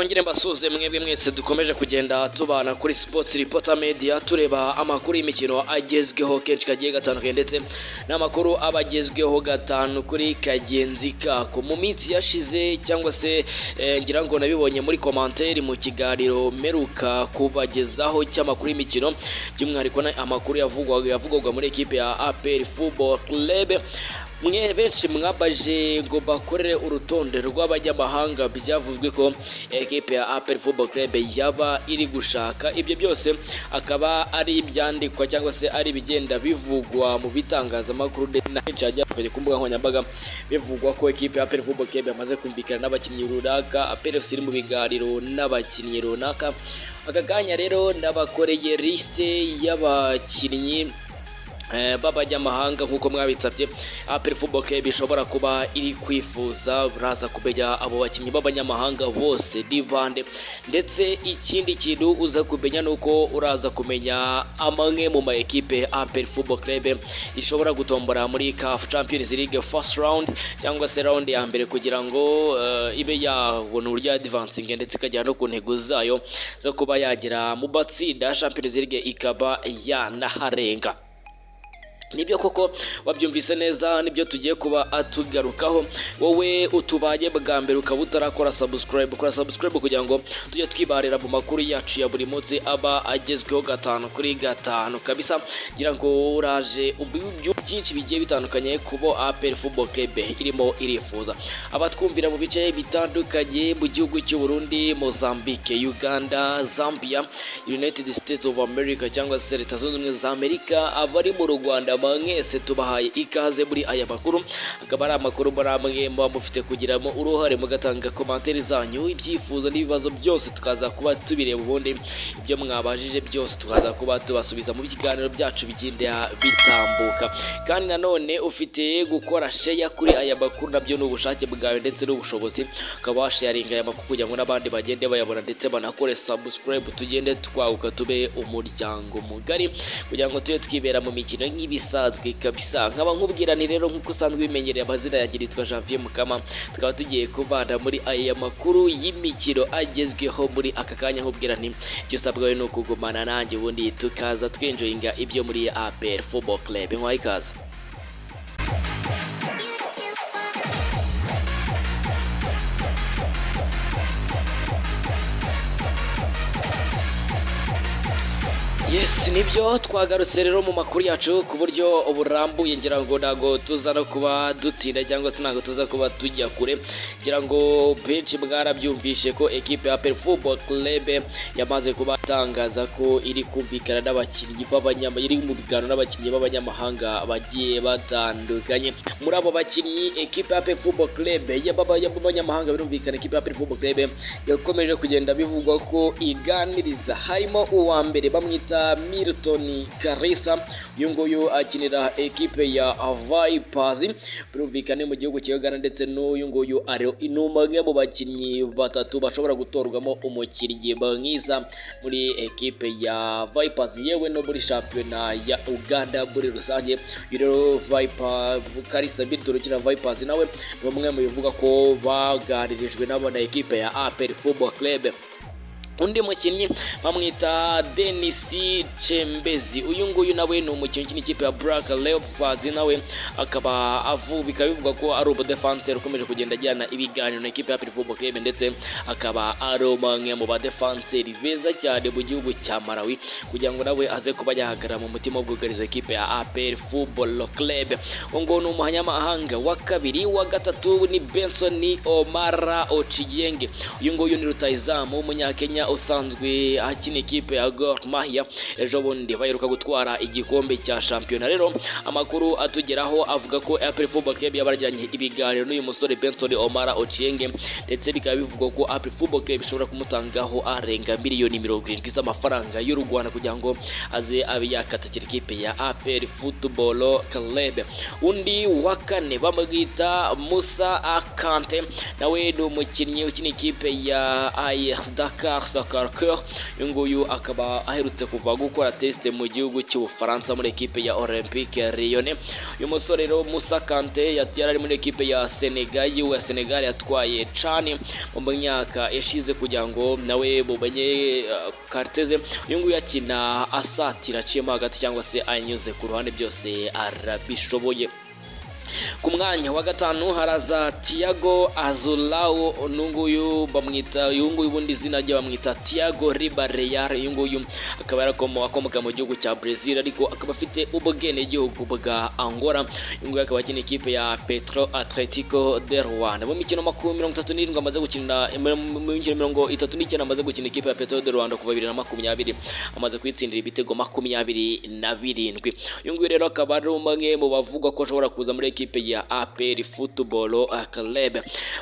nongere mbasuze mwebwe mwese dukomeje kugenda tubana kuri Sports Reporter Media tureba amakuru y'imikino agezweho kenshi kagiye gatandukanye ndetse n'amakuru abagezweho gatanu kuri kagenzi kako mu minsi yashize cyangwa se ngira ngo nabibonye muri commentaire mu kiganiro meruka kubagezaho cy'amakuru y'imikino by'umwihariko amakuru yavugwaga muri equipe ya APR Football Club. Mwe benshi mwabaje ngo bakorere urutonde rw'abanyamahanga byavuzwe ko equipe ya APR Football Club yaba iri gushaka. Ibyo byose akaba ari ibyandikwa cyangwa se ari bigenda bivugwa mu bitangazamakuru n'ahenshi ku mbuga nkoranyambaga bivugwa ko equipe ya APR Football Club yamaze kumvikana n'abakinnyi runaka, APR FC iri mu biganiro n'abakinnyi runaka. Aka kanya rero ndabakoreye liste y'abakinnyi b'abanyamahanga nk'uko mwabitsabye APR Football Club ishobora kuba iri kwifuza. Uraza kumenya abo bakinnyi b'abanyamahanga bose divande, ndetse ikindi kintu uza kumenya nuko uraza kumenya amwe mu ma equipe APR Football Club ishobora gutombora muri CAF Champions League first round cyangwa se round ya mbere kugira ngo ibe yabona uburyo advancing ndetse ikajya no ku ntego zayo zo kuba yagera mu batsinda Champions League ikaba yanaharenga. Nibyo koko wabyumvise neza, nibyo tugiye kuba atugarukaho. Wowe utubaye bwa mbere ukaba utarakora subscribe, kora subscribe kugira ngo tujye twibarira mu makuru yacu ya buri munsi aba agezweho gatanu kuri gatanu kabisa. Ngira ngo uraje ubyo byinshi bigiye bitandukanye kubo APR Football Club irimo irifuza. Abatwumvira mu bice bitandukanye mu gihugu cy'u Burundi, Mozambique, Uganda, Zambia, United States of America cyangwa se Leta Zunze Ubumwe za Amerika, abari mu Rwanda mwese tubahaye ikaze muri aya makuru. Akaba ari amakuru muramwe muba mufite kugiramo uruhare mugatanga commentaire zanyu, ibyifuzo n'ibibazo byose tukaza kuba tubireba, ubundi ibyo mwabajije byose tukaza kuba tubasubiza mu biganiro byacu bigenda bitambuka. Kandi nanone ufite gukora share kuri aya makuru nabyo n'ubushake bwawe ndetse n'ubushobozi, ukaba washaringa aya makuru kugira ngo n'abandi bagende bayabona ndetse banakore subscribe, tugende twaguka tube umuryango mugari kugira ngo tube twibera mu mikino nk'ibisazwe kabisa. Nkaba nkubwira ni rero nk'uko usanzwe bimenyereye, amazina yagiritwa Janvier Mukama, tukaba tugiye kubana muri aya makuru y'imikino agezweho muri aka kanya. Nkubwira ni icyo usabwa ni ukugumana nanjye ubundi tukaza twenjoyinga ibyo muri APR Football Club. Nkwaye ikaze. Yes, nibyo twagarutse rero mu makuru yacu ku buryo uburambuye. Ngira ngo nago tuza no kuba dutinda cyangwa se nago tuza kuba tujya kure. Ngira ngo benshi mwarabyumvishe ko equipe ya APR Football Club yamaze kuba tangaza ko iri kumvikana n'abakinnyi iri mu biganiro n'abakinnyi b'abanyamahanga bagiye batandukanye. Muri abo bakinnyi equipe ya APR Football Club y'abanyamahanga birumvikana equipe ya APR Football Club yakomeje kugenda bivugwa ko iganiriza. Harimo uwa mbere bamwita Milton Karisa, uyu nguyu akinira equipe ya Vipers birumvikane mu gihugu cya Uganda, ndetse n'uyu nguyu ari umwe mu bakinnyi batatu bashobora gutorwamo umukinnyi mwiza muri equipe ya Vipers yewe no muri shampiyona ya Uganda muri rusange. Rero Karisa Milton ukina Vipers nawe ni umwe mu bivuga ko baganirijwe n'abana equipe ya APR Football Club. Undi mukinnyi bamwita Denis Chembezi, uyu nguyu nawe ni umukinnyi ukina ikipe ya Black Leopards, nawe akaba bikavugwa ko ari umudefenseur ukomeje kugenda ajyana ibiganiro na ikipe ya APR Football Club, ndetse akaba ari umwe mu badefenseur beza cyane mu gihugu cya Malawi kugira ngo nawe aze kuba yahagarara mu mutima w'ubwugarizo ikipe ya APR Football Club. Ngo ni umuhanyamahanga wa kabiri. Wa gatatu ni Benson Omara Ochieng, uyu nguyu ni rutahizamu w'umunyakenya usanzwe akina ikipe ya Gor Mahia. Ejo bundi baheruka gutwara igikombe cya shampiyona. Rero amakuru atugeraho avuga ko APR Football Club yabarajyanye ibiganiro n'uyu musore Benson Omara Ochieng, ndetse bikaba bivugwa ko APR Football Club ishobora kumutangaho arenga miliyoni 70 z'amafaranga y'u Rwanda kugira ngo aze abe yakatakira ikipe ya APR Football Club. Undi wa kane bamwita Musa Akante, nawe ni umukinnyi ukina ikipe ya AS Dakar Sacré-Cœur uyu nguyu akaba aherutse kuva gukora test mu gihugu cy'Ubufaransa muri equipe ya Olympique Lyonnais. Uyu musore rero Moussa Kanté yari muri equipe ya Senegal yatwaye CHAN mu myaka ishize kugira ngo nawe bumenye karteze. Uyu nguyu yakina asatira aciyemo hagati cyangwa se anyuze ku ruhande, byose arabishoboye. Ku mwanya wa gatanu haraza Thiago Azulao, nunguyu bamwita yunguyu bundi zina rye bamwita Thiago Ribareal. Yunguyu akaba akomoka mu gihugu cya Brazil ariko akaba afite ubwene gihugu bwa Angola. Yunguyu akaba akina ikipe ya Petro Atletico de Rwanda. Mu mikino 37 amaze gukina, mu mikino 39 amaze gukina ikipe ya Petro de Rwanda kuva 2020 amaze kwitsindira ibitego 27. Yunguyu rero akaba ari umwe mu bavugwa ko ashobora kuza muri ekipe ya APR Football Club.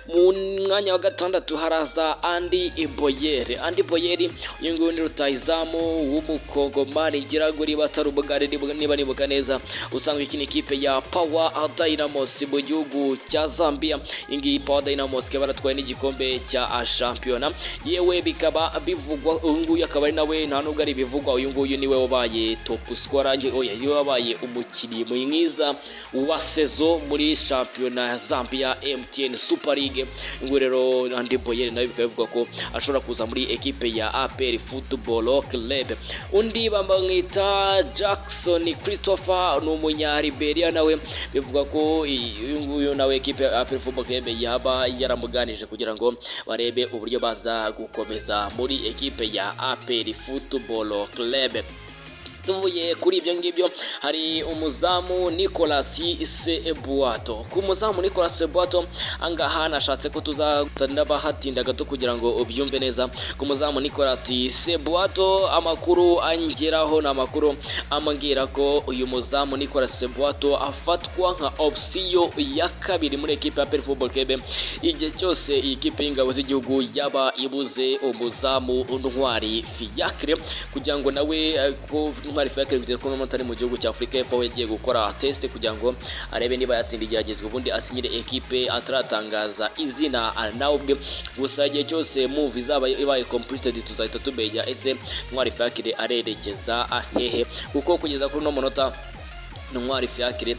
Mu mwanya wa gatandatu haraza Andy Boyeri. Andy Boyeri uyu nguyu ni rutahizamu w'umukongomani giraguri batarubugare niba nibuka neza, usanzwe ikina ikipe ya Power Dynamos mu gihugu cya Zambia. Ingi Power Dynamos ke baratwaye n'igikombe cya shampiyona, yewe bikaba bivugwa uyu nguyu akaba ari nawe nta nubwo ari bivugwa, uyu nguyu niwe wabaye top scorer, niwe wabaye umukinnyi mwiza wa sezo muri shampiyona ya Zambia MTN Super League. Ngo rero Andy Boyeri nawe bikavugwa ko ashobora kuza muri ekipe ya APR Football Club. Undi bamwita Jackson Christopher ni umunya-Liberia, nawe bivugwa ko uyu nguyu nawe ekipe ya APR Football Club yaba yaramuganije kugira ngo barebe uburyo baza gukomeza muri ekipe ya APR Football Club. Tuvuye kuri ibyo ngibyo hari umuzamu Nicolas Sebuato. Ku muzamu Nicolas Sebuato angaha nashatse ko tuzazana bahatinda gato kugira ngo ubyumve neza. Ku muzamu Nicolas Sebuato amakuru angeraho na makuru amambwira ko uyu muzamu Nicolas Sebuato afatwa nka option ya kabiri muri equipe ya APR Football Club igihe cyose iyi kipe y'ingabo z'igihugu yaba ibuze umuzamu Ntwari Fiacre, kugira ngo nawe ko Ntwari Fiacre bitewe ko n'umutari mu gihugu cya Afrika y'Epfo yagiye gukora test kugira ngo arebe niba yatsinda igeragezwa ubundi asinyire equipe ataratangaza izina nawe ubwe. Gusa igihe cyose move izaba ibaye completed tuzahita tumenya ese Ntwari Fiacre arerekeza hehe, kuko kugeza kuri no munota Ntwari Fiacre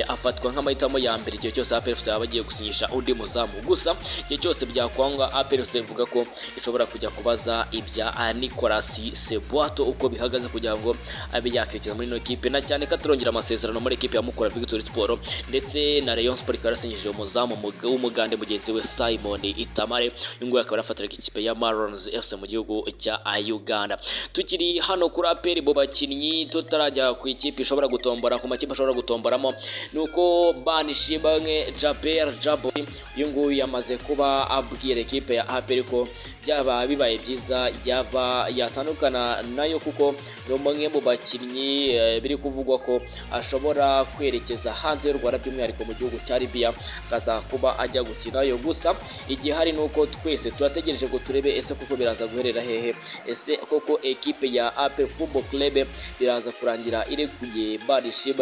afatwa nk'amahitamo ya mbere igihe cyose APR FC abagiye gusinyisha undi muzamu. Gusa igihe cyose byakwanga APR FC ivuga ko ishobora kujya kubaza ibya Nicolas Sebuato uko bihagaze kugira ngo abe yakekeza muri no equipe, na cyane katurongera amasezerano muri equipe ya Mukura Victory Sport ndetse na Rayon Sport karasinyije umuzamu w'umugande mugenzi we Simon Itamare. Ngo akaba arafatira ikipe ya Marons FC mu gihugu cya Uganda. Tukiri hano kuri APR bo bakinnyi tutarajya ku ikipe ishobora gutombora ku makipe ashobora gutomboramo, nuko Banishimwe Jaber Jaboy uyu nguyu yamaze kuba abwira ekipe ya APR ko byaba bibaye byiza yaba yatandukana nayo, kuko ni umwe mu bakinnyi biri kuvugwa ko ashobora kwerekeza hanze y'u Rwanda by'umwihariko mu gihugu cya Libya akaza kuba ajya gukinayo. Gusa igihe hari nuko twese turategereje ngo turebe ese koko biraza guherera hehe, ese koko ekipe ya APR Football Club biraza kurangira irekuye Banishimwe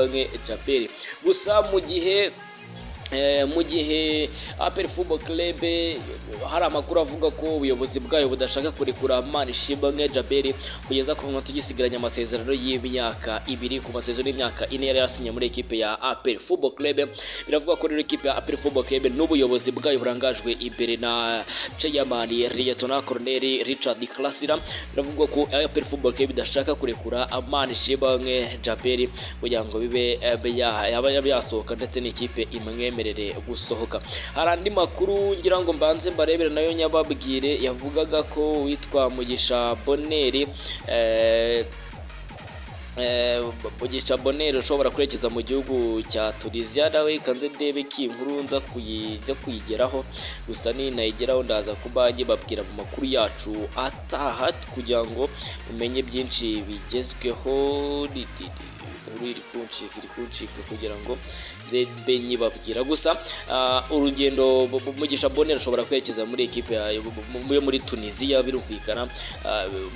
Jaber. Gusa mu gihe APR Football Club hari amakuru avuga ko ubuyobozi bwayo budashaka kurekura Banishimwe Jaber kugeza ku munota ugisigaranye amasezerano y'imyaka 2 ku masezerano y'imyaka 4 yari yasinye muri ekipe ya APR Football Club. Biravuga ko rero ekipe ya APR Football Club n'ubuyobozi bwayo burangajwe imbere na Chairman Lieutenant Colonel Richard Klasira. Biravuga ko APR Football Club idashaka kurekura Banishimwe Jaber kugira ngo bibe yasohoka ndetse n'ikipe imwemerere gusohoka. Hari andi makuru ngira ngo mbanze mbarebera nayo nyababwire yavugaga ko witwa Mugisha Boneri Mugisha Boneri ushobora kurekeza mu gihugu cya Tunisia. Nawe kanze ndebe ki inkuru nza kuyigeraho, gusa ni nayigeraho ndaza kuba babwira mu makuru yacu ataha kugira ngo umenye byinshi bigezweho. Uri kuncika kugira ngo zebe nyibabwira. Gusa urugendo Mugisha Boneri ashobora kwerekeza muri ekipe yo muri Tunisia. Birumvikana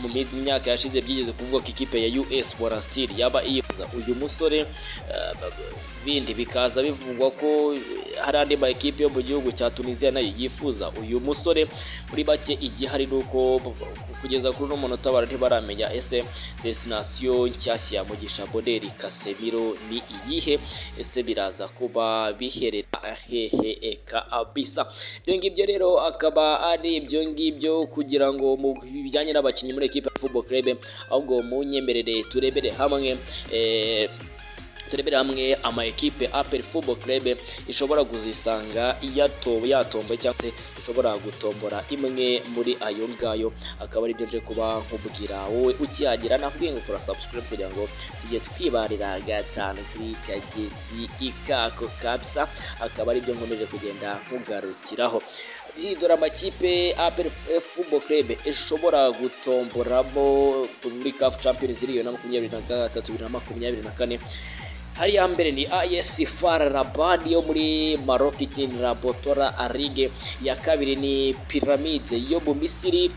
mu myaka yashize byigeze kuvuga ko ikipe ya US Monastir yaba iyifuza uyu musore, bindi bikaza bivugwa ko hari andi ma ekipe yo mu gihugu cya Tunisia nayo yifuza uyu musore. Muri bake igihari nuko kugeza kuri uno munota ntibaramenya ese destination nshyashya ya Mugisha Bonheur Casemiro ni iyihe, ese biraza kuba biherera hehe kabisa. Ibyo ngibyo rero akaba ari ibyo ngibyo kugira ngo mu bijyanye n'abakinnyi muri ekipe ya Football Club, ahubwo munyemerere turebere hamwe ama ekipe APR Football Club ishobora kuzisanga yatomboye cyangwa se ishobora gutombora imwe muri ayo ngayo. Akaba ari byo nje kuba nkubwira wowe ukihagera, nakubwiye ngo kora subscribe kugira ngo tujye twibarira gatanu kuri Kagezi ikako kabisa. Akaba ari byo nkomeje kugenda nkugarukiraho. Dore amakipe APR Football Club ishobora gutomboramo muri CAF Champions League na 2023-2024. Hari ya mbere ni AS FAR Rabat yo muri Maroc ikinira Botora Ligue, ya kabiri ni Pyramids yo mu Misiri,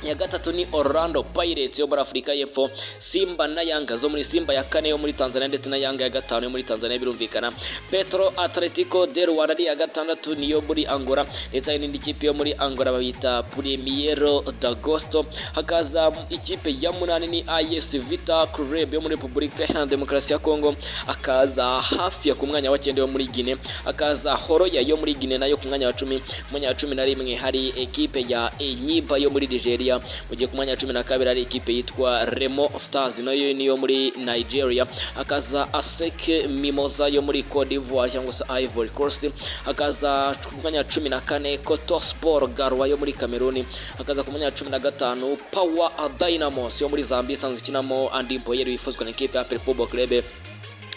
ya gatatu ni Orlando Pirates yo muri Afrika y'Epfo, Simba na Yanga zo muri Simba ya kane yo muri Tanzania ndetse na Yanga ya gatanu yo muri Tanzania birumvikana. Petro Atletico de Luanda ya gatandatu niyo muri Angola, ndetse hari n'indi kipe yo muri Angola bayita Primeiro d'Agosto. Hakaza ikipe ya munani ni AS Vita Club yo muri Repubulika Iharanira Demokarasi ya Kongo, akaza hafi ya ku mwanya wa 9 yo muri Guinea, akaza Horoya yo muri Guinea nayo ku mwanya wa 10. Mwanya wa 11 hari ekipe ya Enyimba yo muri Nigeria, mu gihe ku mwanya wa 12 ari ekipe yitwa Remo Stars nayo niyo muri Nigeria, akaza ASEC Mimosa yo muri Cote d'Ivoire cyangwa se Ivory Coast, akaza ku mwanya wa 14 Koto Sport Garwa yo muri Cameroon, akaza ku mwanya wa 15 Power Dynamos yo muri Zambia isanzwe ikinamo Andy Boyer wifuzwa na ekipe ya APR Football Club,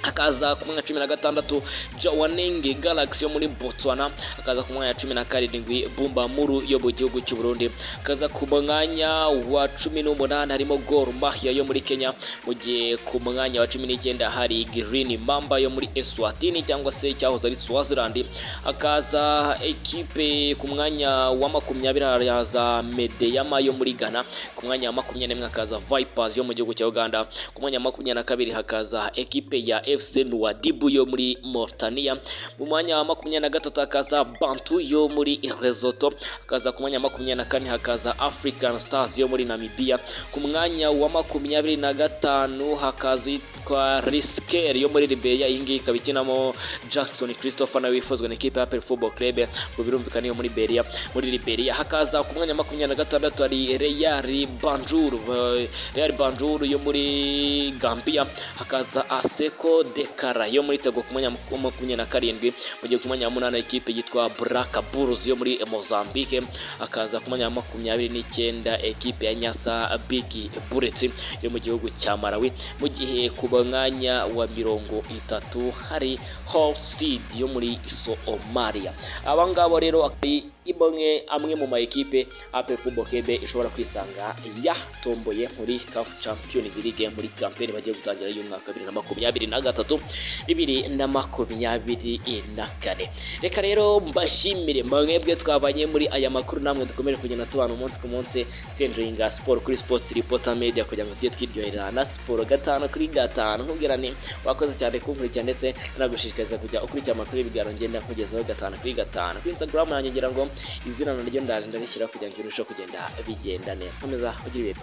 akaza ku mwanya wa 16 Jwaneng Galaxy yo muri Botswana, akaza ku mwanya wa 17 Bumba Muru yo mu gihugu cy'u Burundi, akaza ku mwanya wa 18 harimo Gor Mahia yo muri Kenya, mu gihe ku mwanya wa 19 hari Green Mamba yo muri Eswatini cyangwa se cyahoze ari Swaziland, akaza ekipe ku mwanya wa 20 haza Medeyama yo muri Ghana, ku mwanya wa 21 hakaza Vipers yo mu gihugu cya Uganda, ku mwanya wa 22 hakaza ekipe ya FC Nouadhibou yo muri Mauritania, mu mwanya wa 23 hakaza Bantu yo muri Lesotho, hakaza ku mwanya wa 24 hakaza African Stars yo muri Namibia, ku mwanya wa 25 hakaza yitwa Risker yo muri Liberia, iyi ngiyi ikaba ikinamo Jackson Christopher nawe wifuzwa na ekipe ya APR Football Club ngo birumvikana yo muri Liberia, hakaza ku mwanya wa 26 hari Real Banjul yo muri Gambia, hakaza Aseko Dekara yo muri Togo ku mwanya wa 27, mu gihe ku mwanya wa 8 ekipe yitwa Black Bulls yo muri Mozambique, akaza ku mwanya wa 29 ekipe ya Nyasa Big Bullets yo mu gihugu cya Malawi, mu gihe ku mwanya wa 30 hari Hull City yo muri Somalia. Abangabo rero amwe mu ma ekipe APR Football Club ishobora kwisanga yatomboye muri CAF Champions League muri campaign bagiye gutangira y'umwaka 2023-2024. Reka rero mbashimire mwebwe twabanye muri aya makuru, namwe dukomere kugenda tubana umunsi ku munsi twenjoyinga sport kuri Sports Reporter Media kugira ngo tujye twiryohera na sport gatanu kuri gatanu. Nkubwirane wakoze cyane kunkurikira ndetse nagushishikariza kujya ukurikira amakuru y'ibigaro ngenda nkugezaho gatanu kuri gatanu. Kuri Instagram nanjye ngira ngo izina naryo ndarishyira kugira ngo irusheho kugenda bigenda neza. Komeza ugira ibihe.